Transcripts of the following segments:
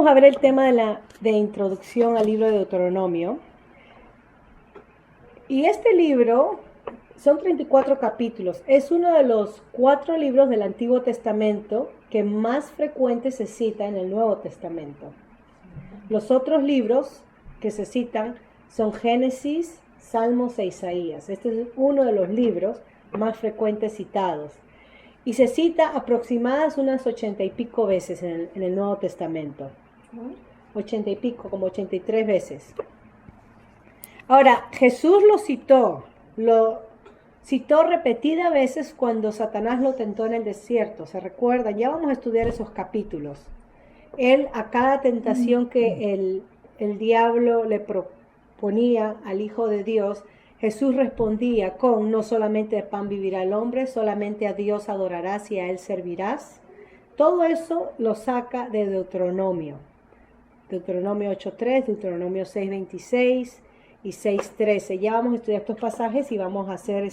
vamos a ver el tema de introducción al libro de Deuteronomio. Y este libro son 34 capítulos. Es uno de los 4 libros del Antiguo Testamento que más frecuente se cita en el Nuevo Testamento. Los otros libros que se citan son Génesis, Salmos e Isaías. Este es uno de los libros más frecuentes citados. Y se cita aproximadas unas 80 y pico veces en el Nuevo Testamento. 80 y pico, como 83 veces. Ahora, Jesús lo citó repetidas veces cuando Satanás lo tentó en el desierto. ¿Se recuerdan? Ya vamos a estudiar esos capítulos. Él, a cada tentación que el diablo le proponía al Hijo de Dios, Jesús respondía con: no solamente de pan vivirá el hombre, solamente a Dios adorarás y a Él servirás. Todo eso lo saca de Deuteronomio. Deuteronomio 8.3, Deuteronomio 6.26 y 6.13. Ya vamos a estudiar estos pasajes y vamos a hacer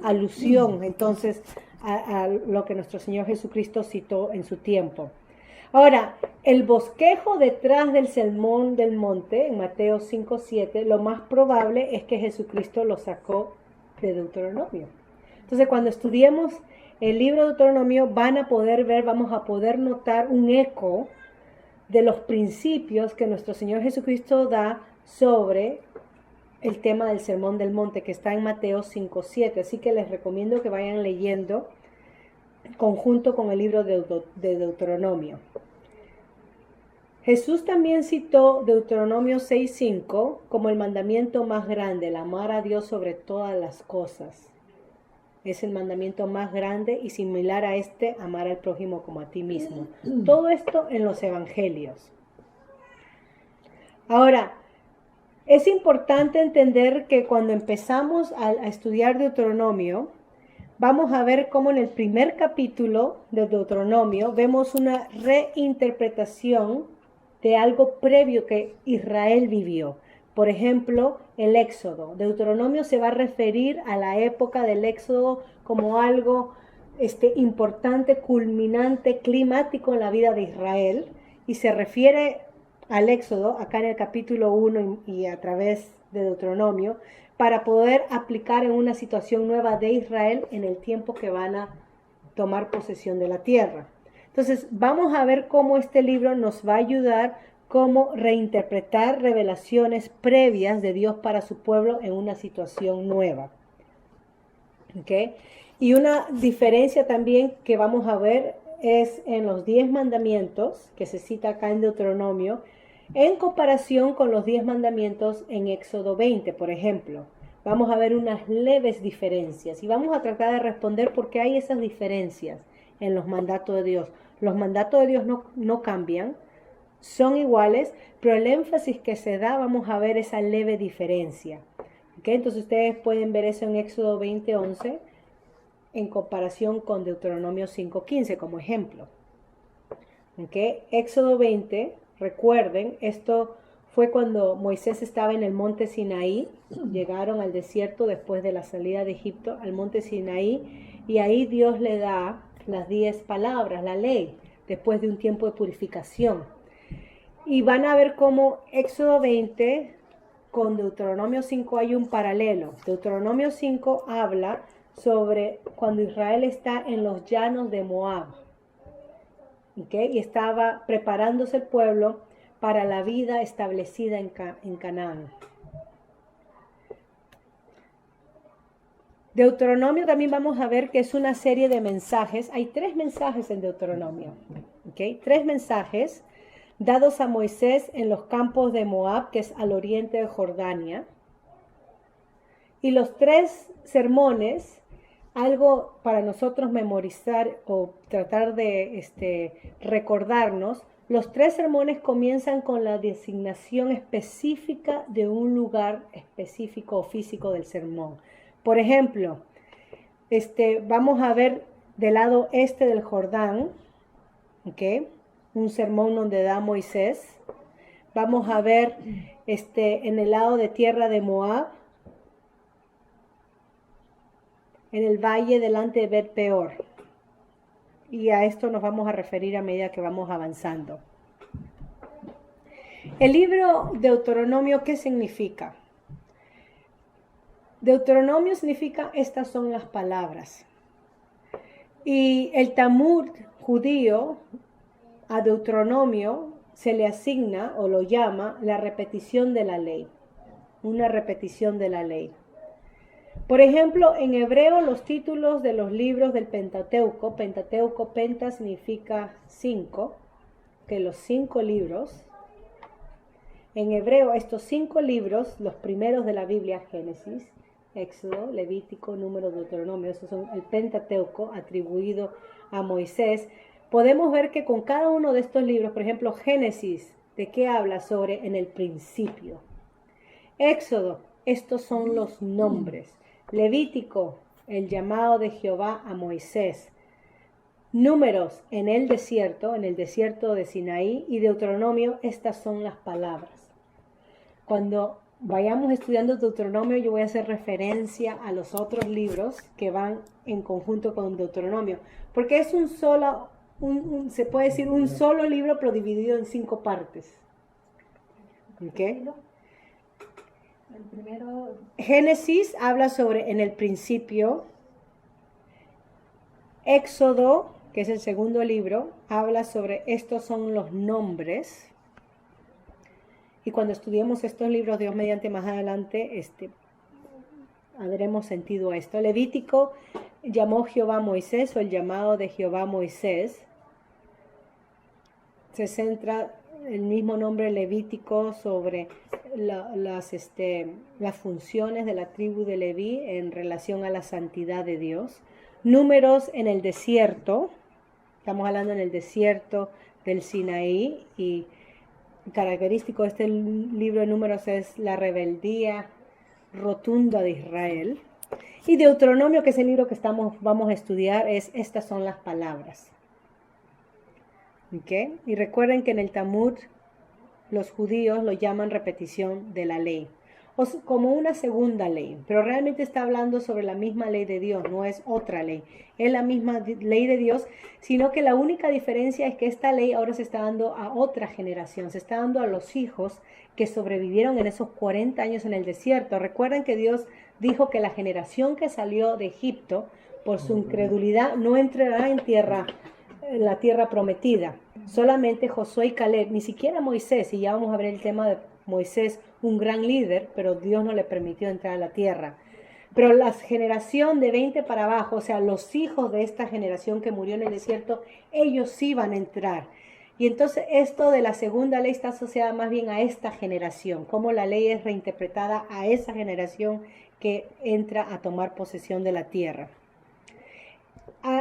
alusión entonces a lo que nuestro Señor Jesucristo citó en su tiempo. Ahora, el bosquejo detrás del sermón del monte, en Mateo 5.7, lo más probable es que Jesucristo lo sacó de Deuteronomio. Entonces, cuando estudiemos el libro de Deuteronomio, vamos a poder notar un eco de los principios que nuestro Señor Jesucristo da sobre el tema del Sermón del Monte, que está en Mateo 5.7. Así que les recomiendo que vayan leyendo conjunto con el libro de Deuteronomio. Jesús también citó Deuteronomio 6.5 como el mandamiento más grande, el amar a Dios sobre todas las cosas. Es el mandamiento más grande y similar a amar al prójimo como a ti mismo. Todo esto en los evangelios. Ahora, es importante entender que cuando empezamos a estudiar Deuteronomio, vamos a ver cómo en el primer capítulo de Deuteronomio vemos una reinterpretación de algo previo que Israel vivió. Por ejemplo, el Éxodo. Deuteronomio se va a referir a la época del Éxodo como algo importante, culminante, climático en la vida de Israel, y se refiere al Éxodo acá en el capítulo 1 y a través de Deuteronomio para poder aplicar en una situación nueva de Israel en el tiempo que van a tomar posesión de la tierra. Entonces, vamos a ver cómo este libro nos va a ayudar cómo reinterpretar revelaciones previas de Dios para su pueblo en una situación nueva. ¿Okay? Y una diferencia también que vamos a ver es en los 10 mandamientos, que se cita acá en Deuteronomio, en comparación con los 10 mandamientos en Éxodo 20, por ejemplo. Vamos a ver unas leves diferencias y vamos a tratar de responder por qué hay esas diferencias en los mandatos de Dios. Los mandatos de Dios no cambian, son iguales, pero el énfasis que se da, vamos a ver esa leve diferencia. ¿Okay? Entonces ustedes pueden ver eso en Éxodo 20:11 en comparación con Deuteronomio 5:15 como ejemplo. ¿Okay? Éxodo 20, recuerden, esto fue cuando Moisés estaba en el monte Sinaí, llegaron al desierto después de la salida de Egipto, al monte Sinaí, y ahí Dios le da las 10 palabras, la ley, después de un tiempo de purificación. Y van a ver cómo Éxodo 20 con Deuteronomio 5 hay un paralelo. Deuteronomio 5 habla sobre cuando Israel está en los llanos de Moab. ¿Okay? Y estaba preparándose el pueblo para la vida establecida en Canaán. Deuteronomio también vamos a ver que es una serie de mensajes. Hay 3 mensajes en Deuteronomio. ¿Okay? 3 mensajes dados a Moisés en los campos de Moab, que es al oriente de Jordania. Y los 3 sermones, algo para nosotros memorizar o tratar de recordarnos, los 3 sermones comienzan con la designación específica de un lugar específico o físico del sermón. Por ejemplo, vamos a ver del lado este del Jordán, ¿okay? Un sermón donde da Moisés. Vamos a ver en el lado de tierra de Moab, en el valle delante de Bet Peor. Y a esto nos vamos a referir a medida que vamos avanzando. El libro Deuteronomio, ¿qué significa? Deuteronomio significa estas son las palabras. Y el Talmud judío a Deuteronomio se le asigna o lo llama la repetición de la ley. Una repetición de la ley. Por ejemplo, en hebreo los títulos de los libros del Pentateuco, penta significa 5, que los 5 libros, en hebreo estos 5 libros, los primeros de la Biblia, Génesis, Éxodo, Levítico, Número, Deuteronomio, esos son el Pentateuco atribuido a Moisés. Podemos ver que con cada uno de estos libros, por ejemplo, Génesis, ¿de qué habla? Sobre en el principio. Éxodo, estos son los nombres. Levítico, el llamado de Jehová a Moisés. Números, en el desierto de Sinaí. Y Deuteronomio, estas son las palabras. Cuando vayamos estudiando Deuteronomio, yo voy a hacer referencia a los otros libros que van en conjunto con Deuteronomio, porque es un solo, se puede decir un solo libro, pero dividido en 5 partes. ¿Ok? El primero... Génesis habla sobre en el principio. Éxodo, que es el segundo libro, habla sobre estos son los nombres. Y cuando estudiemos estos libros, Dios mediante más adelante, daremos sentido a esto. Levítico llamó Jehová a Moisés, o el llamado de Jehová a Moisés. Se centra el mismo nombre Levítico sobre las funciones de la tribu de Leví en relación a la santidad de Dios. Números en el desierto, estamos hablando en el desierto del Sinaí, y característico de este libro de Números es la rebeldía rotunda de Israel. Y Deuteronomio, que es el libro que vamos a estudiar, estas son las palabras. ¿Okay? Y recuerden que en el Talmud los judíos lo llaman repetición de la ley, o como una segunda ley, pero realmente está hablando sobre la misma ley de Dios, no es otra ley, es la misma ley de Dios, sino que la única diferencia es que esta ley ahora se está dando a otra generación, se está dando a los hijos que sobrevivieron en esos 40 años en el desierto. Recuerden que Dios dijo que la generación que salió de Egipto, por su incredulidad, no entrará en la tierra prometida. Solamente Josué y Caleb, ni siquiera Moisés, y ya vamos a ver el tema de Moisés, un gran líder, pero Dios no le permitió entrar a la tierra. Pero la generación de 20 para abajo, o sea, los hijos de esta generación que murió en el desierto, ellos sí van a entrar. Y entonces esto de la segunda ley está asociada más bien a esta generación, como la ley es reinterpretada a esa generación que entra a tomar posesión de la tierra.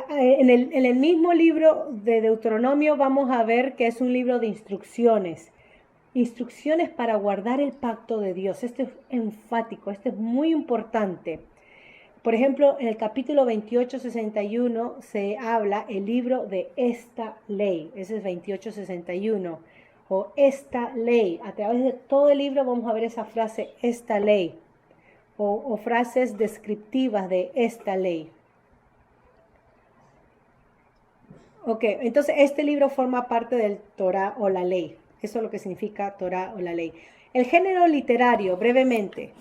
En el mismo libro de Deuteronomio vamos a ver que es un libro de instrucciones. Instrucciones para guardar el pacto de Dios. Esto es enfático, esto es muy importante. Por ejemplo, en el capítulo 28:61 se habla el libro de esta ley. Ese es 28:61. O esta ley. A través de todo el libro vamos a ver esa frase, esta ley. O frases descriptivas de esta ley. Ok, entonces este libro forma parte del Torah o la ley. Eso es lo que significa Torah o la ley. El género literario, brevemente.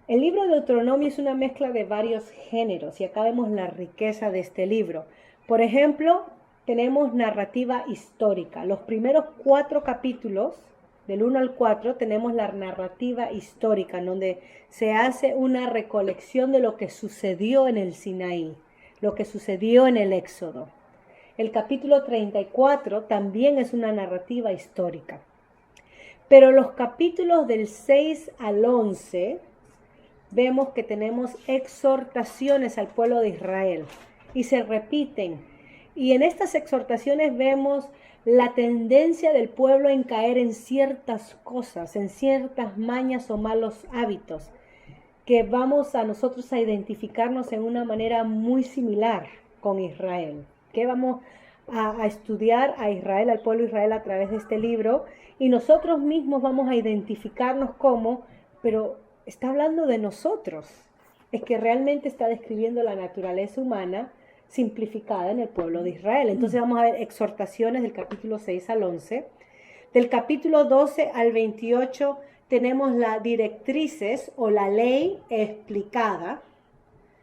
El libro de Deuteronomio es una mezcla de varios géneros y acá vemos la riqueza de este libro. Por ejemplo, tenemos narrativa histórica. Los primeros 4 capítulos, del 1 al 4, tenemos la narrativa histórica, en donde se hace una recolección de lo que sucedió en el Sinaí, lo que sucedió en el Éxodo. El capítulo 34 también es una narrativa histórica. Pero los capítulos del 6 al 11 vemos que tenemos exhortaciones al pueblo de Israel y se repiten. Y en estas exhortaciones vemos la tendencia del pueblo en caer en ciertas cosas, en ciertas mañas o malos hábitos, que vamos a nosotros a identificarnos en una manera muy similar con Israel. Que vamos a estudiar a Israel, al pueblo de Israel a través de este libro, y nosotros mismos vamos a identificarnos como, pero está hablando de nosotros, es que realmente está describiendo la naturaleza humana simplificada en el pueblo de Israel. Entonces vamos a ver exhortaciones del capítulo 6 al 11. Del capítulo 12 al 28 tenemos las directrices o la ley explicada,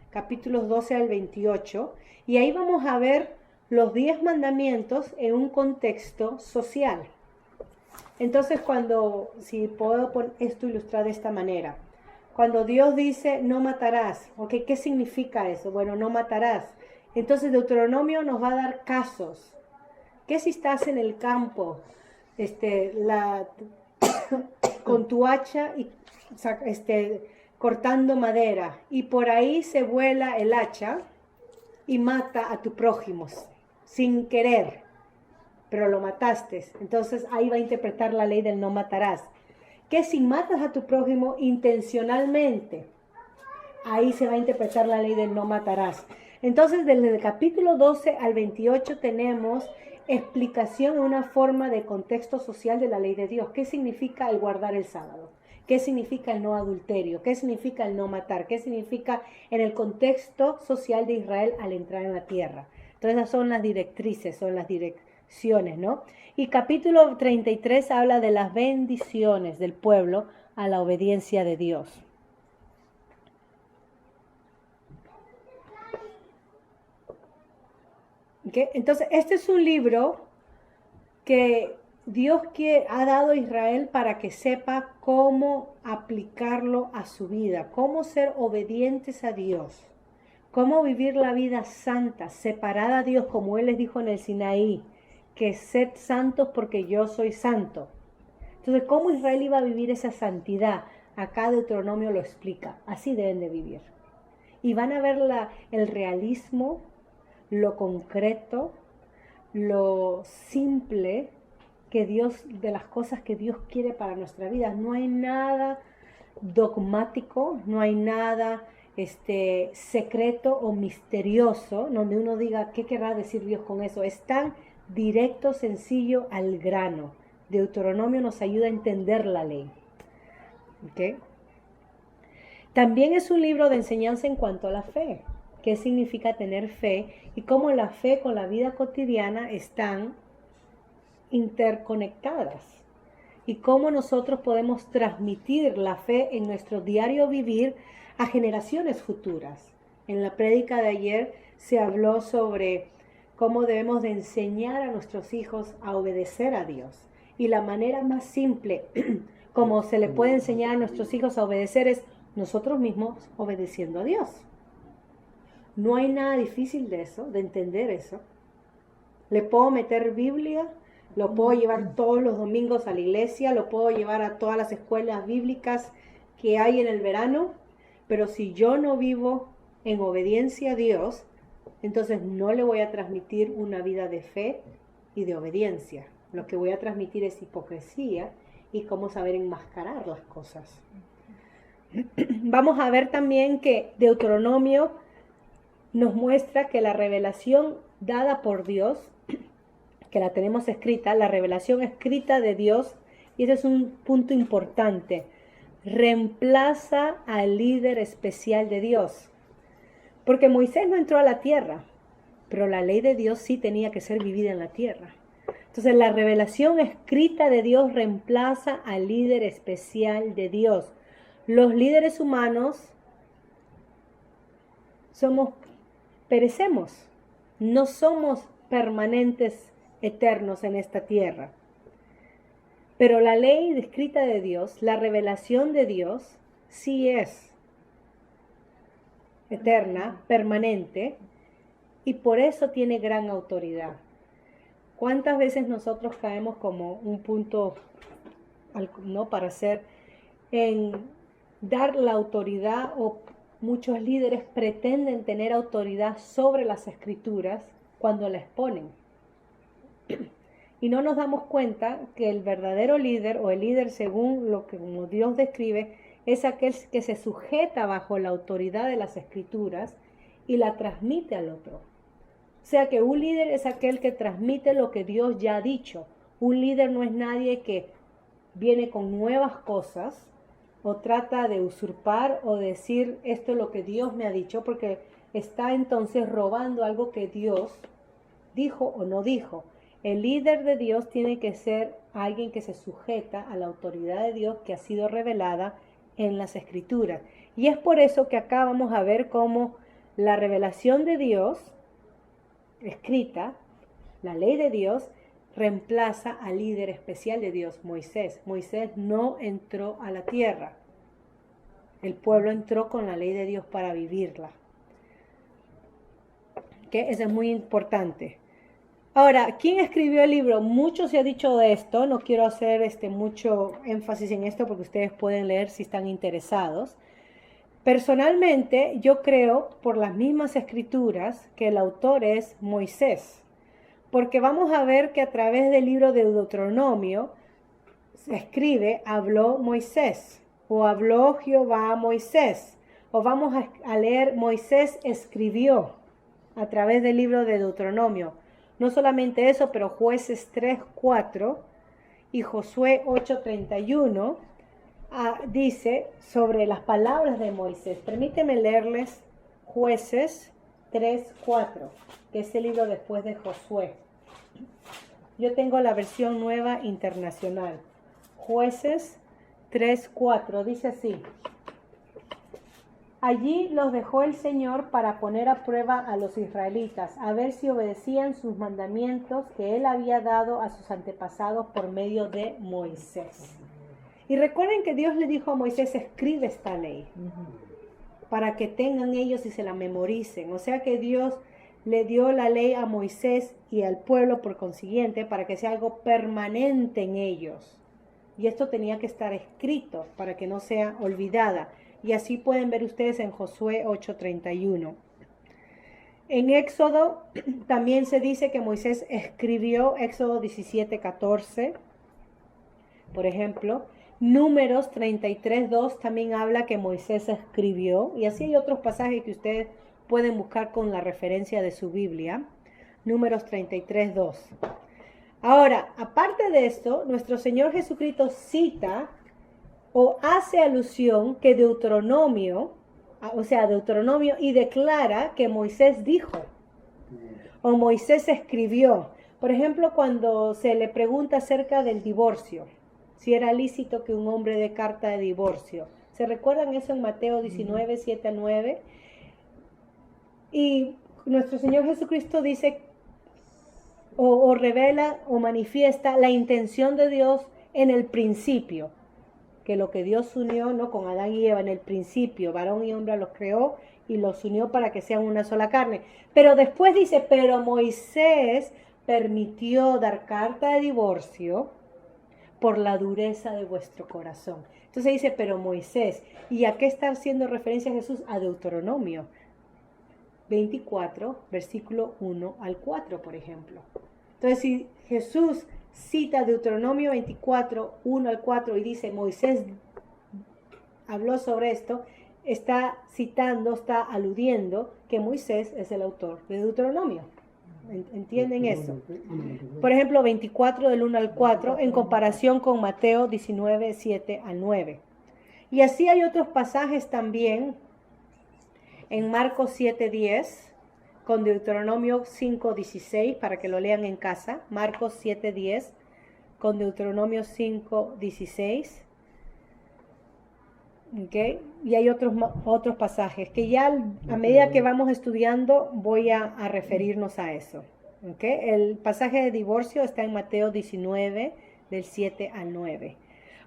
capítulos 12 al 28, y ahí vamos a ver los 10 mandamientos en un contexto social. Entonces si puedo esto ilustrar de esta manera, cuando Dios dice no matarás, ¿okay? ¿Qué significa eso? Bueno, no matarás. Entonces Deuteronomio nos va a dar casos. ¿Qué si estás en el campo con tu hacha y cortando madera y por ahí se vuela el hacha y mata a tu prójimo sin querer, pero lo mataste? Entonces ahí va a interpretar la ley del no matarás. Que si matas a tu prójimo intencionalmente, ahí se va a interpretar la ley del no matarás. Entonces, desde el capítulo 12 al 28 tenemos explicación en una forma de contexto social de la ley de Dios. ¿Qué significa el guardar el sábado? ¿Qué significa el no adulterio? ¿Qué significa el no matar? ¿Qué significa en el contexto social de Israel al entrar en la tierra? Entonces, esas son las directrices, son las direcciones, ¿no? Y capítulo 33 habla de las bendiciones del pueblo a la obediencia de Dios. ¿Okay? Entonces, este es un libro que Dios ha dado a Israel para que sepa cómo aplicarlo a su vida, cómo ser obedientes a Dios, cómo vivir la vida santa, separada a Dios, como Él les dijo en el Sinaí, que sed santos porque yo soy santo. Entonces, ¿cómo Israel iba a vivir esa santidad? Acá Deuteronomio lo explica, así deben de vivir. Y van a ver el realismo, lo concreto, lo simple de las cosas que Dios quiere para nuestra vida. No hay nada dogmático, no hay nada secreto o misterioso donde uno diga qué querrá decir Dios con eso. Es tan directo, sencillo, al grano. Deuteronomio nos ayuda a entender la ley. ¿Okay? También es un libro de enseñanza en cuanto a la fe. ¿Qué significa tener fe? Y cómo la fe con la vida cotidiana están interconectadas. Y cómo nosotros podemos transmitir la fe en nuestro diario vivir a generaciones futuras. En la prédica de ayer se habló sobre cómo debemos de enseñar a nuestros hijos a obedecer a Dios. Y la manera más simple como se le puede enseñar a nuestros hijos a obedecer es nosotros mismos obedeciendo a Dios. No hay nada difícil de eso, de entender eso. Le puedo meter Biblia, lo puedo llevar todos los domingos a la iglesia, lo puedo llevar a todas las escuelas bíblicas que hay en el verano, pero si yo no vivo en obediencia a Dios, entonces no le voy a transmitir una vida de fe y de obediencia. Lo que voy a transmitir es hipocresía y cómo saber enmascarar las cosas. Vamos a ver también que Deuteronomio nos muestra que la revelación dada por Dios, que la tenemos escrita, la revelación escrita de Dios, y ese es un punto importante, reemplaza al líder especial de Dios. Porque Moisés no entró a la tierra, pero la ley de Dios sí tenía que ser vivida en la tierra. Entonces la revelación escrita de Dios reemplaza al líder especial de Dios. Los líderes humanos perecemos, no somos permanentes, eternos en esta tierra. Pero la ley escrita de Dios, la revelación de Dios, sí es eterna, permanente, y por eso tiene gran autoridad. ¿Cuántas veces nosotros caemos como un punto, ¿no?, para hacer, en dar la autoridad, o muchos líderes pretenden tener autoridad sobre las escrituras cuando la exponen? Y no nos damos cuenta que el verdadero líder, o el líder según lo que como Dios describe, es aquel que se sujeta bajo la autoridad de las escrituras y la transmite al otro. O sea que un líder es aquel que transmite lo que Dios ya ha dicho. Un líder no es nadie que viene con nuevas cosas o trata de usurpar o decir esto es lo que Dios me ha dicho, porque está entonces robando algo que Dios dijo o no dijo. El líder de Dios tiene que ser alguien que se sujeta a la autoridad de Dios que ha sido revelada en las Escrituras. Y es por eso que acá vamos a ver cómo la revelación de Dios, escrita, la ley de Dios, reemplaza al líder especial de Dios, Moisés. Moisés no entró a la tierra. El pueblo entró con la ley de Dios para vivirla. ¿Okay? Eso es muy importante. Ahora, ¿quién escribió el libro? Mucho se ha dicho de esto, no quiero hacer mucho énfasis en esto porque ustedes pueden leer si están interesados. Personalmente, yo creo, por las mismas escrituras, que el autor es Moisés, porque vamos a ver que a través del libro de Deuteronomio se escribe, habló Moisés, o habló Jehová a Moisés, o vamos a leer, Moisés escribió a través del libro de Deuteronomio. No solamente eso, pero Jueces 3:4 y Josué 8:31 dice sobre las palabras de Moisés. Permíteme leerles Jueces 3:4, que es el libro después de Josué. Yo tengo la versión nueva internacional. Jueces 3:4 dice así: allí los dejó el Señor para poner a prueba a los israelitas, a ver si obedecían sus mandamientos que Él había dado a sus antepasados por medio de Moisés. Y recuerden que Dios le dijo a Moisés, escribe esta ley, para que tengan ellos y se la memoricen. O sea que Dios le dio la ley a Moisés y al pueblo por consiguiente, para que sea algo permanente en ellos. Y esto tenía que estar escrito para que no sea olvidada. Y así pueden ver ustedes en Josué 8:31. En Éxodo también se dice que Moisés escribió, Éxodo 17:14, por ejemplo. Números 33:2 también habla que Moisés escribió. Y así hay otros pasajes que ustedes pueden buscar con la referencia de su Biblia. Números 33:2. Ahora, aparte de esto, nuestro Señor Jesucristo cita o hace alusión que Deuteronomio, y declara que Moisés dijo, o Moisés escribió. Por ejemplo, cuando se le pregunta acerca del divorcio, si era lícito que un hombre dé carta de divorcio. ¿Se recuerdan eso en Mateo 19, 7 a 9? Y nuestro Señor Jesucristo dice, o revela, o manifiesta la intención de Dios en el principio. Que lo que Dios unió, ¿no?, con Adán y Eva en el principio, varón y hombre los creó y los unió para que sean una sola carne. Pero después dice, pero Moisés permitió dar carta de divorcio por la dureza de vuestro corazón. Entonces dice, pero Moisés, ¿y a qué está haciendo referencia Jesús? A Deuteronomio 24, versículo 1 al 4, por ejemplo. Entonces, si Jesús cita Deuteronomio 24, 1 al 4 y dice, Moisés habló sobre esto, está citando, está aludiendo que Moisés es el autor de Deuteronomio. ¿Entienden eso? Por ejemplo, 24 del 1 al 4 en comparación con Mateo 19, 7 al 9. Y así hay otros pasajes también en Marcos 7, 10 con Deuteronomio 5, 16 para que lo lean en casa. Marcos 7, 10 con Deuteronomio 5, 16. ¿Okay? Y hay otros pasajes que ya a medida que vamos estudiando voy a referirnos a eso. ¿Okay? El pasaje de divorcio está en Mateo 19, del 7 al 9.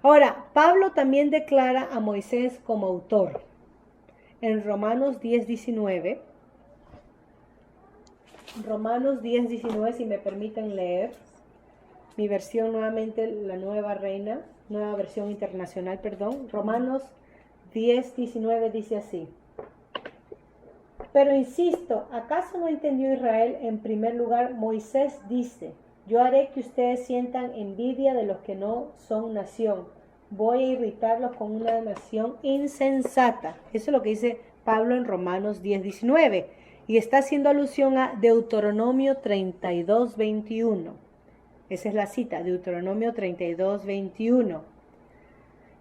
Ahora, Pablo también declara a Moisés como autor. En Romanos 10, 19. Romanos 10, 19, si me permiten leer. Mi versión nuevamente, la nueva versión internacional, perdón. Romanos 10, 19 dice así. Pero insisto, ¿acaso no entendió Israel? En primer lugar, Moisés dice, yo haré que ustedes sientan envidia de los que no son nación. Voy a irritarlos con una nación insensata. Eso es lo que dice Pablo en Romanos 10, 19. Y está haciendo alusión a Deuteronomio 32, 21. Esa es la cita, Deuteronomio 32, 21.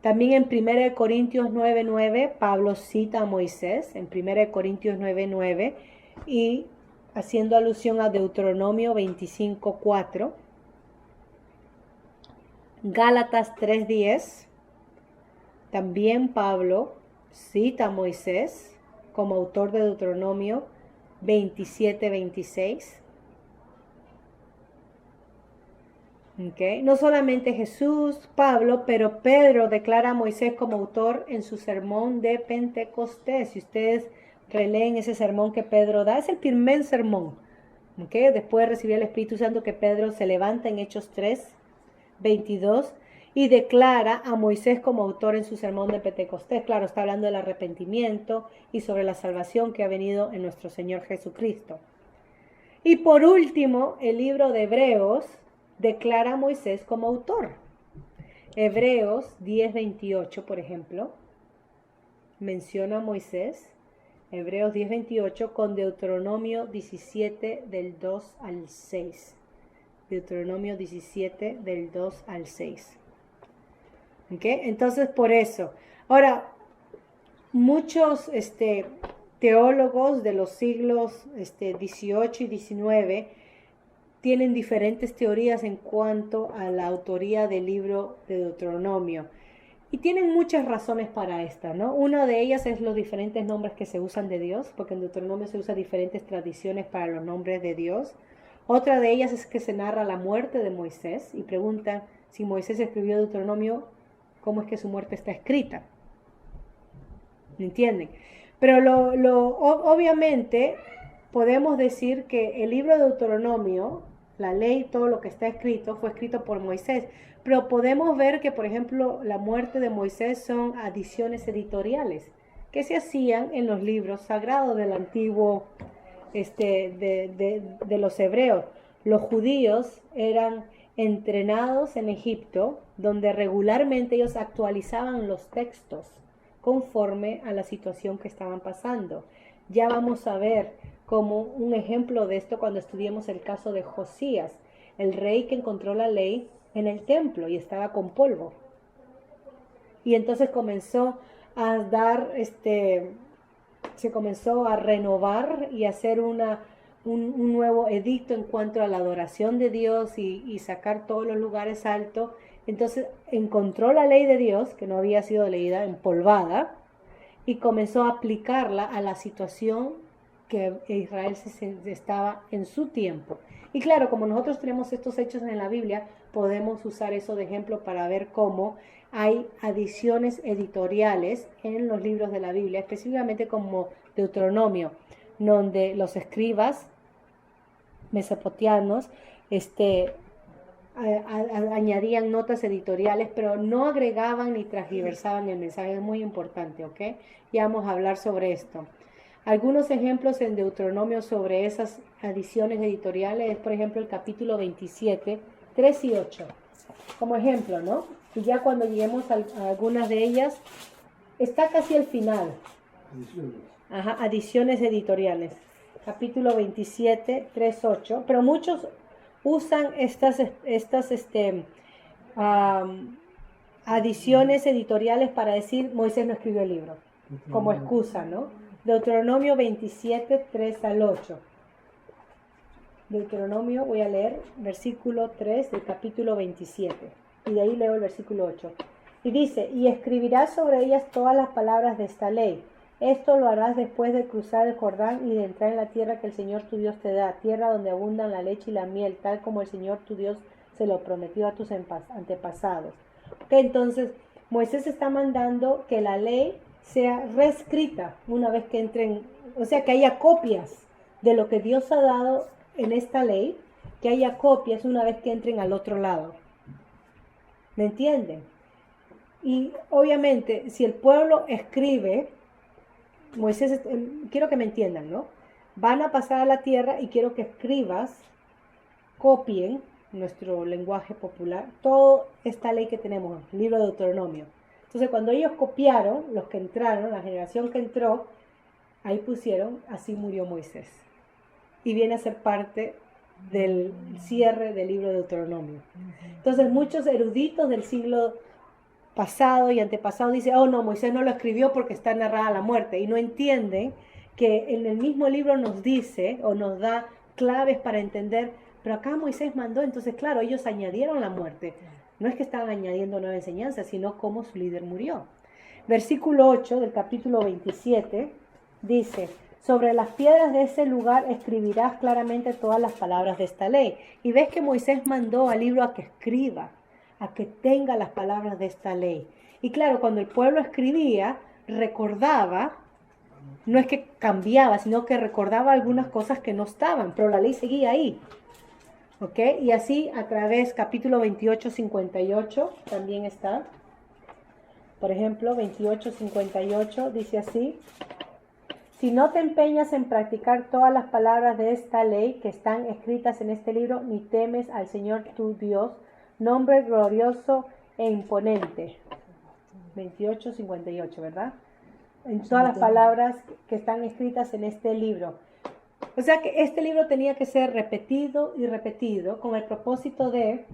También en 1 Corintios 9, 9, Pablo cita a Moisés, en 1 Corintios 9, 9, y haciendo alusión a Deuteronomio 25, 4. Gálatas 3:10, también Pablo cita a Moisés como autor de Deuteronomio 27:26. Okay. No solamente Jesús, Pablo, pero Pedro declara a Moisés como autor en su sermón de Pentecostés. Si ustedes releen ese sermón que Pedro da, es el primer sermón. Okay. Después de recibir el Espíritu Santo, que Pedro se levanta en Hechos 3:22 y declara a Moisés como autor en su sermón de Pentecostés. Claro, está hablando del arrepentimiento y sobre la salvación que ha venido en nuestro Señor Jesucristo. Y por último, el libro de Hebreos declara a Moisés como autor. Hebreos 10:28, por ejemplo, menciona a Moisés. Hebreos 10:28 con Deuteronomio 17 del 2 al 6. Deuteronomio 17 del 2 al 6. ¿Okay? Entonces, por eso. Ahora, muchos teólogos de los siglos 18 y 19 tienen diferentes teorías en cuanto a la autoría del libro de Deuteronomio. Y tienen muchas razones para esta, ¿no? Una de ellas es los diferentes nombres que se usan de Dios, porque en Deuteronomio se usan diferentes tradiciones para los nombres de Dios. Otra de ellas es que se narra la muerte de Moisés y preguntan si Moisés escribió Deuteronomio, ¿cómo es que su muerte está escrita? ¿Me entienden? Pero obviamente podemos decir que el libro de Deuteronomio, la ley, todo lo que está escrito, fue escrito por Moisés. Pero podemos ver que, por ejemplo, la muerte de Moisés son adiciones editoriales que se hacían en los libros sagrados del antiguo, de los hebreos. Los judíos eran entrenados en Egipto, donde regularmente ellos actualizaban los textos conforme a la situación que estaban pasando. Ya vamos a ver como un ejemplo de esto cuando estudiemos el caso de Josías, el rey que encontró la ley en el templo y estaba con polvo. Y entonces comenzó a dar, se comenzó a renovar y hacer un nuevo edicto en cuanto a la adoración de Dios y sacar todos los lugares altos. Entonces encontró la ley de Dios, que no había sido leída, empolvada, y comenzó a aplicarla a la situación que Israel estaba en su tiempo. Y claro, como nosotros tenemos estos hechos en la Biblia, podemos usar eso de ejemplo para ver cómo hay adiciones editoriales en los libros de la Biblia, específicamente como Deuteronomio, donde los escribas mesopotamianos añadían notas editoriales, pero no agregaban ni transgiversaban el mensaje. Es muy importante, ¿ok? Ya vamos a hablar sobre esto. Algunos ejemplos en Deuteronomio sobre esas adiciones editoriales es, por ejemplo, el capítulo 27, 3 y 8. Como ejemplo, ¿no? Y ya cuando lleguemos a algunas de ellas, está casi al final. Ajá, adiciones editoriales. Capítulo 27, 3, 8. Pero muchos usan estas adiciones editoriales para decir Moisés no escribió el libro, como excusa, ¿no? Deuteronomio 27, 3 al 8. Deuteronomio, voy a leer versículo 3 del capítulo 27, y de ahí leo el versículo 8. Y dice, y escribirás sobre ellas todas las palabras de esta ley. Esto lo harás después de cruzar el Jordán y de entrar en la tierra que el Señor tu Dios te da, tierra donde abundan la leche y la miel, tal como el Señor tu Dios se lo prometió a tus antepasados. Okay, entonces, Moisés está mandando que la ley sea reescrita una vez que entren, o sea, que haya copias de lo que Dios ha dado en esta ley, que haya copias una vez que entren al otro lado. ¿Me entienden? Y obviamente, si el pueblo escribe, Moisés, quiero que me entiendan, ¿no? Van a pasar a la tierra y quiero que escribas, copien nuestro lenguaje popular, toda esta ley que tenemos, el libro de Deuteronomio. Entonces, cuando ellos copiaron, los que entraron, la generación que entró, ahí pusieron, así murió Moisés. Y viene a ser parte del cierre del libro de Deuteronomio. Entonces, muchos eruditos del siglo pasado y antepasado dicen, oh no, Moisés no lo escribió porque está narrada la muerte. Y no entienden que en el mismo libro nos dice o nos da claves para entender, pero acá Moisés mandó, entonces claro, ellos añadieron la muerte. No es que estaban añadiendo nueva enseñanza, sino cómo su líder murió. Versículo 8 del capítulo 27 dice: sobre las piedras de ese lugar escribirás claramente todas las palabras de esta ley. Y ves que Moisés mandó al libro a que escriba, a que tenga las palabras de esta ley. Y claro, cuando el pueblo escribía, recordaba, no es que cambiaba, sino que recordaba algunas cosas que no estaban, pero la ley seguía ahí. ¿Ok? Y así a través, capítulo 28, 58, también está. Por ejemplo, 28, 58 dice así: si no te empeñas en practicar todas las palabras de esta ley que están escritas en este libro, ni temes al Señor tu Dios, nombre glorioso e imponente. 28, 58, ¿verdad? En todas las palabras que están escritas en este libro. O sea que este libro tenía que ser repetido y repetido con el propósito de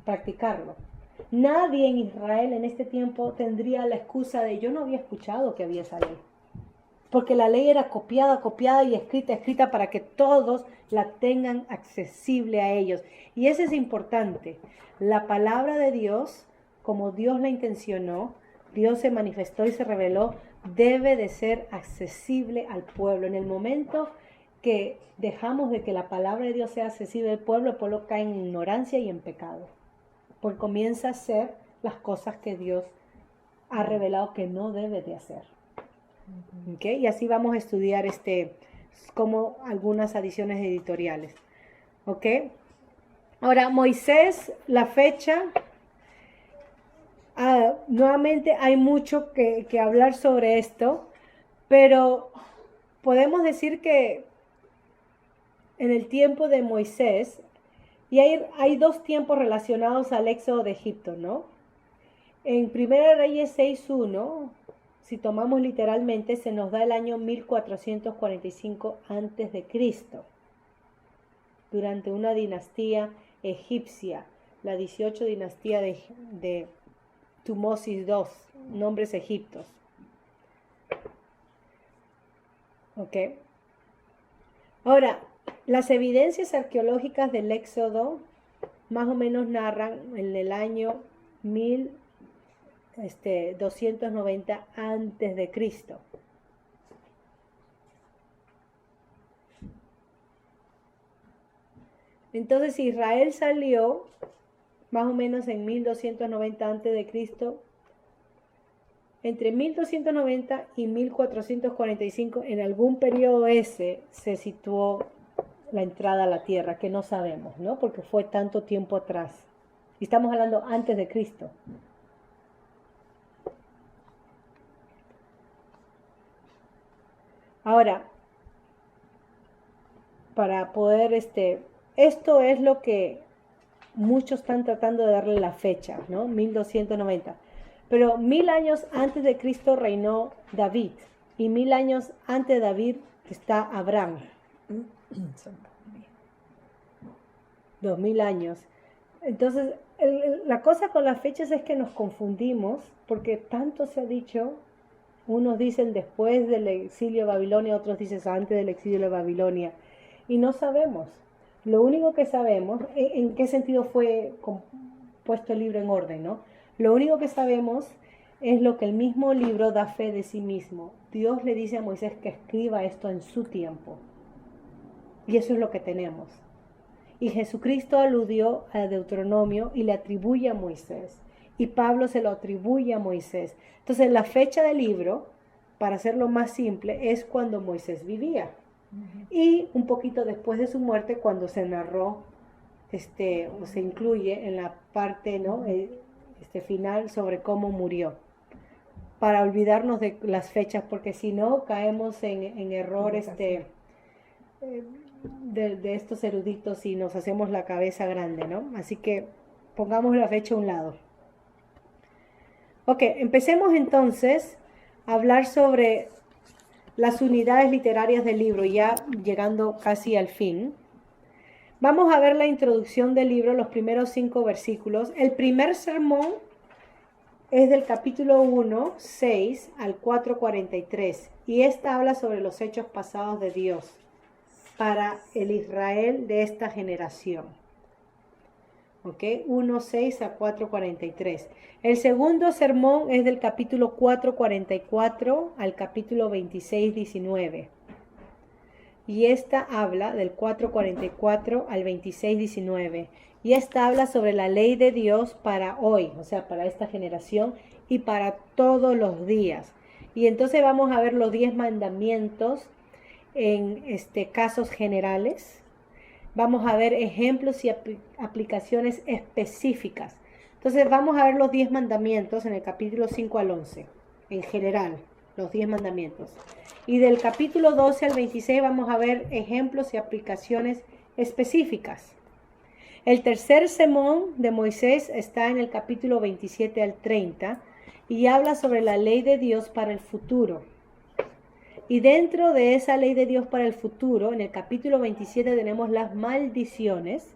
practicarlo. Nadie en Israel en este tiempo tendría la excusa de: yo no había escuchado que había esa ley. Porque la ley era copiada y escrita para que todos la tengan accesible a ellos. Y eso es importante. La palabra de Dios, como Dios la intencionó, Dios se manifestó y se reveló, debe de ser accesible al pueblo. En el momento que dejamos de que la palabra de Dios sea accesible al pueblo, el pueblo cae en ignorancia y en pecado. Porque comienza a hacer las cosas que Dios ha revelado que no debe de hacer. ¿Okay? Y así vamos a estudiar como algunas adiciones editoriales. ¿Ok? Ahora, Moisés, la fecha, nuevamente hay mucho que hablar sobre esto, pero podemos decir que en el tiempo de Moisés, y hay dos tiempos relacionados al éxodo de Egipto, ¿no? En 1 Reyes 6:1, si tomamos literalmente, se nos da el año 1445 antes de Cristo, durante una dinastía egipcia, la 18 dinastía de Tumosis II, nombres egiptos. ¿Ok? Ahora, las evidencias arqueológicas del éxodo más o menos narran en el año 1290 antes de Cristo. Entonces Israel salió más o menos en 1290 antes de Cristo. Entre 1290 y 1445, en algún periodo ese, se situó la entrada a la tierra, que no sabemos, ¿no? Porque fue tanto tiempo atrás. Y estamos hablando antes de Cristo. Ahora, para poder, esto es lo que muchos están tratando de darle la fecha, ¿no? 1290. Pero 1000 años antes de Cristo reinó David. Y 1000 años antes de David está Abraham. 2000 años. Entonces, la cosa con las fechas es que nos confundimos, porque tanto se ha dicho. Unos dicen después del exilio de Babilonia, otros dicen antes del exilio de Babilonia. Y no sabemos. Lo único que sabemos, en qué sentido fue puesto el libro en orden, ¿no? Lo único que sabemos es lo que el mismo libro da fe de sí mismo. Dios le dice a Moisés que escriba esto en su tiempo. Y eso es lo que tenemos. Y Jesucristo aludió a Deuteronomio y le atribuye a Moisés. Y Pablo se lo atribuye a Moisés. Entonces la fecha del libro, para hacerlo más simple, es cuando Moisés vivía. Y un poquito después de su muerte, cuando se narró, o se incluye en la parte, ¿no? Final sobre cómo murió. Para olvidarnos de las fechas, porque si no caemos en error de estos eruditos y nos hacemos la cabeza grande, ¿no? Así que pongamos la fecha a un lado. Ok, empecemos entonces a hablar sobre las unidades literarias del libro, ya llegando casi al fin. Vamos a ver la introducción del libro, los primeros 5 versículos. El primer sermón es del capítulo 1, 6 al 4, 43. Y esta habla sobre los hechos pasados de Dios para el Israel de esta generación. ¿ok? 1:6 a 4:43. El segundo sermón es del capítulo 4:44 al capítulo 26:19. Y esta habla del 4:44 al 26:19. Y esta habla sobre la ley de Dios para hoy, o sea, para esta generación y para todos los días. Y entonces vamos a ver los 10 mandamientos en casos generales. Vamos a ver ejemplos y aplicaciones específicas. Entonces vamos a ver los 10 mandamientos en el capítulo 5 al 11, en general, los 10 mandamientos. Y del capítulo 12 al 26 vamos a ver ejemplos y aplicaciones específicas. El tercer sermón de Moisés está en el capítulo 27 al 30 y habla sobre la ley de Dios para el futuro. Y dentro de esa ley de Dios para el futuro, en el capítulo 27 tenemos las maldiciones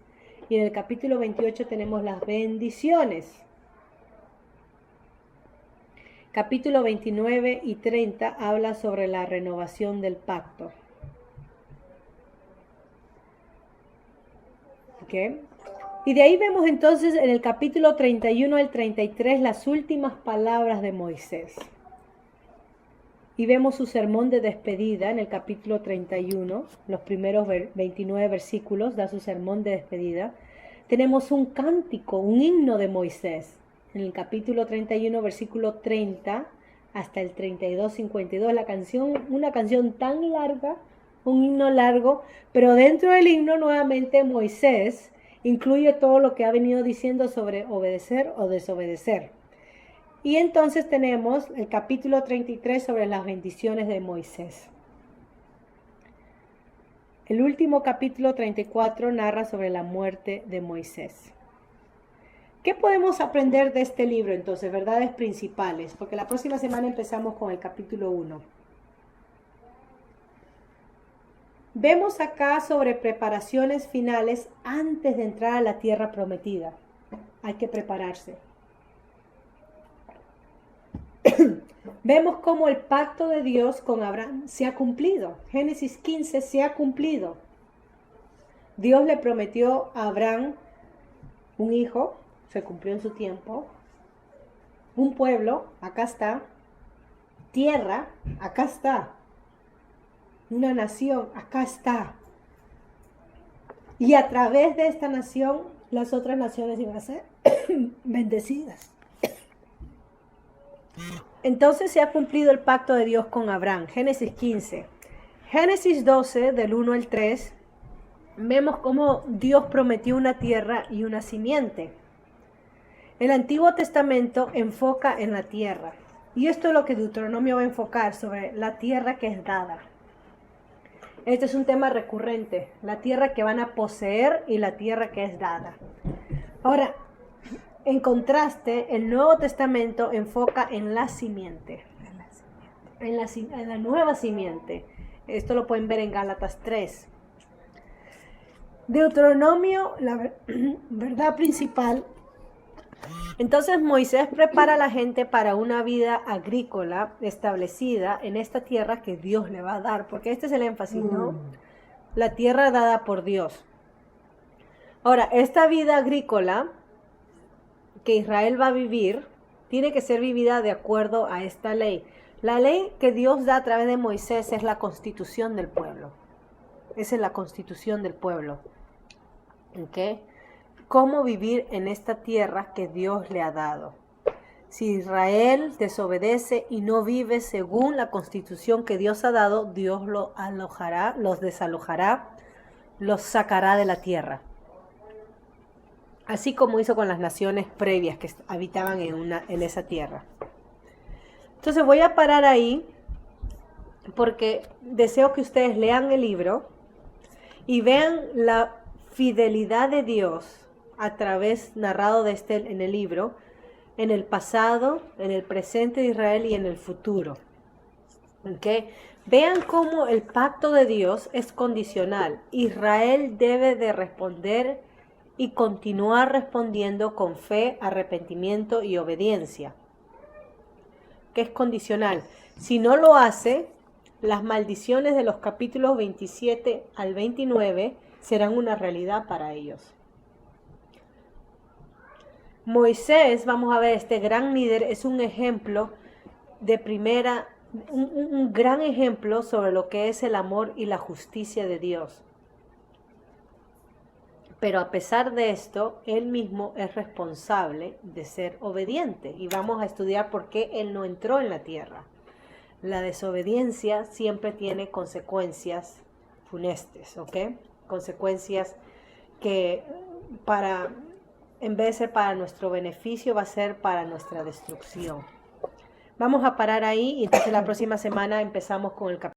y en el capítulo 28 tenemos las bendiciones. Capítulo 29 y 30 habla sobre la renovación del pacto. ¿Okay? Y de ahí vemos entonces en el capítulo 31 al 33 las últimas palabras de Moisés. Y vemos su sermón de despedida en el capítulo 31, los primeros 29 versículos, da su sermón de despedida. Tenemos un cántico, un himno de Moisés, en el capítulo 31, versículo 30 hasta el 32, 52. La canción, una canción tan larga, un himno largo, pero dentro del himno nuevamente Moisés incluye todo lo que ha venido diciendo sobre obedecer o desobedecer. Y entonces tenemos el capítulo 33 sobre las bendiciones de Moisés. El último capítulo 34 narra sobre la muerte de Moisés. ¿Qué podemos aprender de este libro entonces? Verdades principales, porque la próxima semana empezamos con el capítulo 1. Vemos acá sobre preparaciones finales antes de entrar a la tierra prometida. Hay que prepararse. Vemos cómo el pacto de Dios con Abraham se ha cumplido. Génesis 15 se ha cumplido. Dios le prometió a Abraham un hijo, se cumplió en su tiempo. Un pueblo, acá está. Tierra, acá está. Una nación, acá está. Y a través de esta nación, las otras naciones iban a ser bendecidas. Entonces se ha cumplido el pacto de Dios con Abraham. Génesis 15. Génesis 12, del 1 al 3, vemos cómo Dios prometió una tierra y una simiente. El Antiguo Testamento enfoca en la tierra. Y esto es lo que Deuteronomio va a enfocar sobre la tierra que es dada. Este es un tema recurrente. La tierra que van a poseer y la tierra que es dada. Ahora, en contraste, el Nuevo Testamento enfoca en la simiente, en la nueva simiente. Esto lo pueden ver en Gálatas 3. Deuteronomio, la verdad principal. Entonces Moisés prepara a la gente para una vida agrícola establecida en esta tierra que Dios le va a dar, porque este es el énfasis, ¿no? La tierra dada por Dios. Ahora, esta vida agrícola que Israel va a vivir, tiene que ser vivida de acuerdo a esta ley. La ley que Dios da a través de Moisés es la constitución del pueblo. Esa es la constitución del pueblo. ¿Ok? Cómo vivir en esta tierra que Dios le ha dado. Si Israel desobedece y no vive según la constitución que Dios ha dado, Dios los alojará, los desalojará, los sacará de la tierra. Así como hizo con las naciones previas que habitaban en esa tierra. Entonces voy a parar ahí porque deseo que ustedes lean el libro y vean la fidelidad de Dios a través narrado en el libro, en el pasado, en el presente de Israel y en el futuro. ¿Okay? Vean cómo el pacto de Dios es condicional. Israel debe de responder y continuar respondiendo con fe, arrepentimiento y obediencia, que es condicional. Si no lo hace, las maldiciones de los capítulos 27 al 29 serán una realidad para ellos. Moisés, vamos a ver, este gran líder es un ejemplo de primera, un gran ejemplo sobre lo que es el amor y la justicia de Dios. Pero a pesar de esto, él mismo es responsable de ser obediente. Y vamos a estudiar por qué él no entró en la tierra. La desobediencia siempre tiene consecuencias funestas, ¿ok? Consecuencias que en vez de ser para nuestro beneficio, va a ser para nuestra destrucción. Vamos a parar ahí y entonces la próxima semana empezamos con el capítulo.